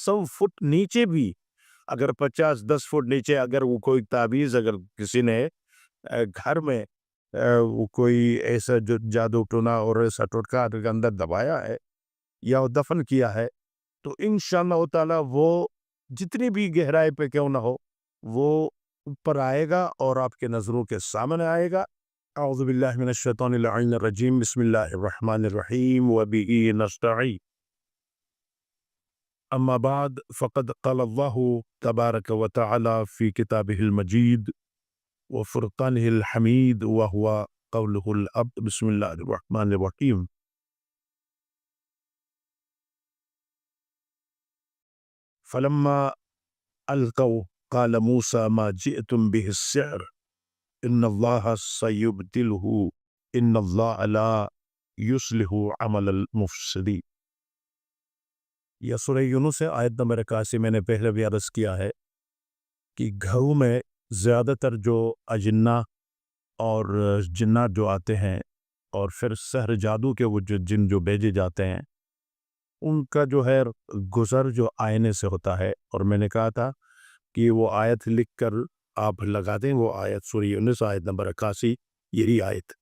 100 fit نیچے بھی، اگر 50-10 فٹ نیچے اگر وہ کوئی تعویذ اگر کسی نے گھر میں وہ کوئی ایسا جو جادو ٹونا اور ایسا ٹوٹکا اندر دبایا ہے یا دفن کیا ہے، تو انشاءاللہ تعالی وہ جتنی بھی گہرائی پہ کیوں نہ ہو وہ اوپر آئے گا اور آپ کے نظروں کے سامنے آئے گا۔ اعوذ باللہ من الشیطان اللعین الرجیم، بسم اللہ الرحمن الرحیم، وبہ نستعین۔ اما بعد فقد قال اللہ تبارک و تعالی فی کتابہ المجید وفرقانہ الحمید وہو قولہ الحق، بسم اللہ الرحمن الرحیم۔ فلما القوا قال موسى ما جئتم به السحر ان اللہ سیبدلہ ان اللہ لا یصلح عمل المفسدین۔ یہ سورہ یونس ہے، آیت نمبر 81۔ میں نے پہلے بھی عرض کیا ہے کہ گھروں میں زیادہ تر جو اجنہ اور جنات جو آتے ہیں اور پھر سحر جادو کے وہ جن جو بھیجے جاتے ہیں، ان کا جو ہے گزر جو آئینے سے ہوتا ہے، اور میں نے کہا تھا کہ وہ آیت لکھ کر آپ لگا دیں، وہ آیت سورہ یونس آیت نمبر 81، یہی آیت۔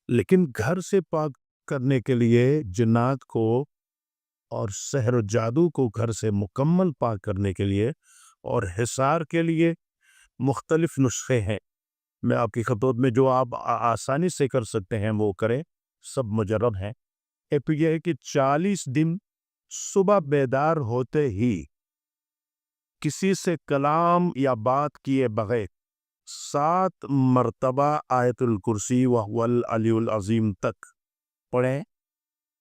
لیکن گھر سے پاک کرنے کے لیے جنات کو اور سحر و جادو کو گھر سے مکمل پاک کرنے کے لیے اور حصار کے لیے مختلف نسخے ہیں۔ میں آپ کی خدمت میں جو آپ آسانی سے کر سکتے ہیں وہ کریں، سب مجرب ہیں۔ ایک یہ ہے کہ 40 دن صبح بیدار ہوتے ہی کسی سے کلام یا بات کیے بغیر 7 مرتبہ آیت الکرسی وہو العلی العظیم تک پڑھیں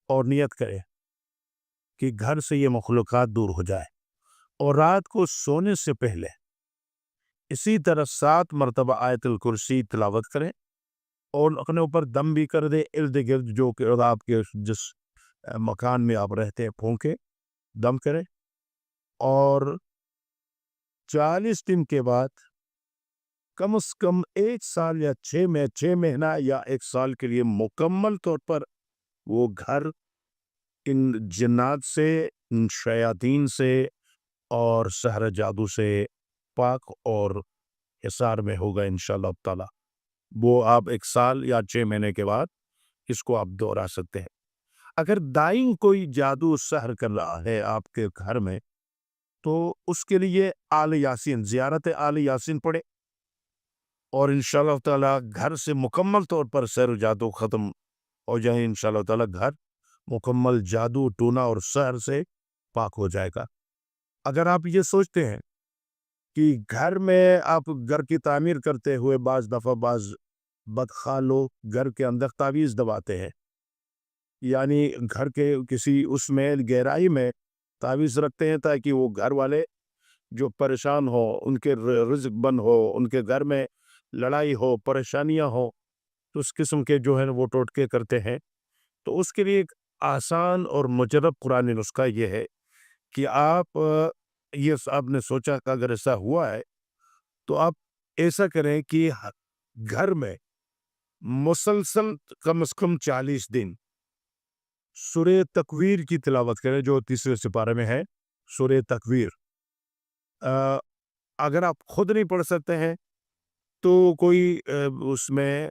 اور نیت کریں کہ گھر سے یہ مخلوقات دور ہو جائے، اور رات کو سونے سے پہلے اسی طرح 7 مرتبہ آیت الکرسی تلاوت کریں، اور اپنے اوپر دم بھی کر دیں، ارد گرد جو کہ آپ کے جس مکان میں آپ رہتے ہیں پھونکے دم کریں، اور 40 دن کے بعد کم از کم 1 سال یا 6 مہینہ یا 1 سال کے لیے مکمل طور پر وہ گھر ان جنات سے، ان شیاطین سے اور سحر جادو سے پاک اور حصار میں ہوگا انشاءاللہ تعالی۔ وہ آپ 1 سال یا 6 مہینے کے بعد اس کو آپ دوہرا سکتے ہیں۔ اگر دائم کوئی جادو سحر کر رہا ہے آپ کے گھر میں، تو اس کے لیے آل یاسین، زیارت آل یاسین پڑھے، اور انشاءاللہ تعالی گھر سے مکمل طور پر سحر و جادو ختم ہو جائے۔ انشاءاللہ تعالی گھر مکمل جادو ٹونا اور سحر سے پاک ہو جائے گا۔ اگر آپ یہ سوچتے ہیں کہ گھر میں آپ گھر کی تعمیر کرتے ہوئے بعض دفعہ بعض بدخواہ لوگ گھر کے اندر تعویذ دباتے ہیں، یعنی گھر کے کسی اس میں گہرائی میں تعویذ رکھتے ہیں تاکہ وہ گھر والے جو پریشان ہو، ان کے رزق بند ہو، ان کے گھر میں لڑائی ہو، پریشانیاں ہو، تو اس قسم کے جو ہے وہ ٹوٹکے کرتے ہیں۔ تو اس کے لیے ایک آسان اور مجرب قرآنی نسخہ یہ ہے کہ آپ نے سوچا کہ اگر ایسا ہوا ہے تو آپ ایسا کریں کہ گھر میں مسلسل کم از کم 40 دن سورہ تکویر کی تلاوت کریں، جو 3 سپارے میں ہے سورہ تکویر۔ اگر آپ خود نہیں پڑھ سکتے ہیں تو کوئی اس میں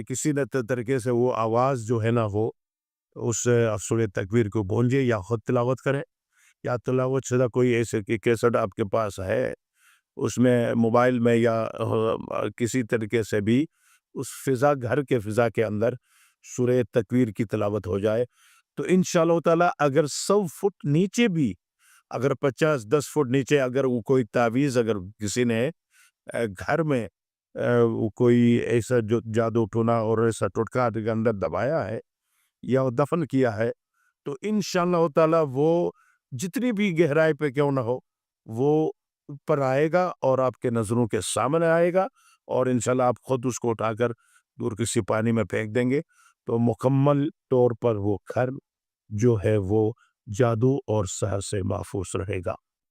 کسی نہ طریقے سے وہ آواز جو ہے نا وہ اس سورہ تکویر کو بونجے یا خود تلاوت کریں، یا تلاوت شدہ کوئی ایسے کیسٹ آپ کے پاس ہے اس میں موبائل میں یا کسی طریقے سے بھی اس فضا، گھر کے فضا کے اندر سورہ تکویر کی تلاوت ہو جائے، تو انشاءاللہ تعالی اگر 100 فٹ نیچے بھی، اگر 50-10 فٹ نیچے اگر وہ کوئی تعویذ اگر کسی نے گھر میں کوئی ایسا جو جادو ٹونا اور ایسا ٹوٹکا اندر دبایا ہے یا دفن کیا ہے، تو انشاءاللہ تعالی وہ جتنی بھی گہرائی پہ کیوں نہ ہو وہ اوپر آئے گا اور آپ کے نظروں کے سامنے آئے گا، اور انشاءاللہ آپ خود اس کو اٹھا کر دور کسی پانی میں پھینک دیں گے تو مکمل طور پر وہ گھر جو ہے وہ جادو اور سحر سے محفوظ رہے گا۔